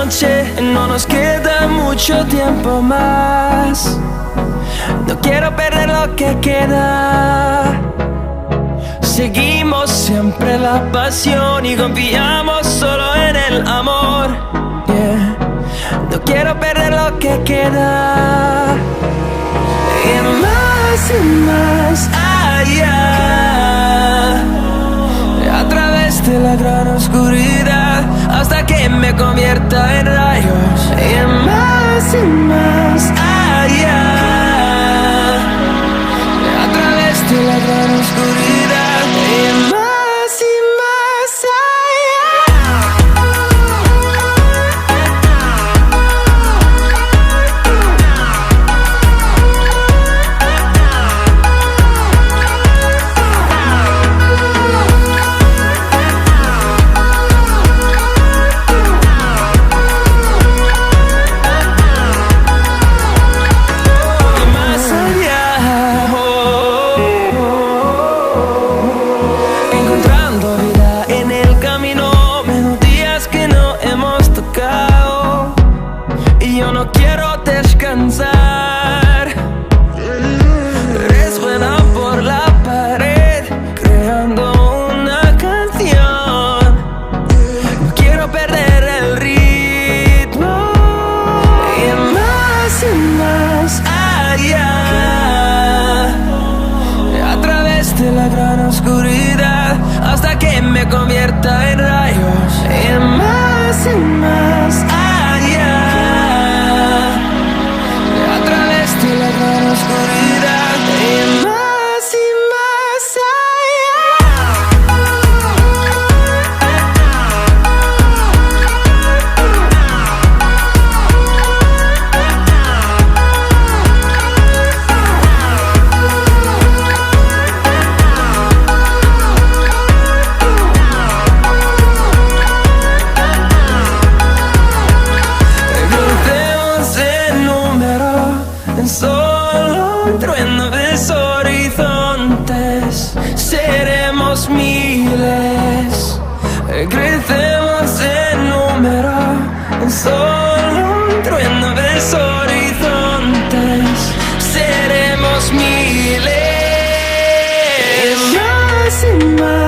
noche, no nos queda mucho tiempo más. No quiero perder lo que queda. Seguimos siempre la pasión y confiamos solo en el amor. Yeah. No quiero perder lo que queda. Y más allá, a través de la gran oscuridad, hasta que me convierta en rayos. Y más allá, a través de la gran oscuridad. Y más convierta en rayos. Y más allá, a través de la gran oscuridad. Y más solo un trueno de horizontes, seremos miles, crecemos en número, solo un trueno de horizontes, seremos miles. Y más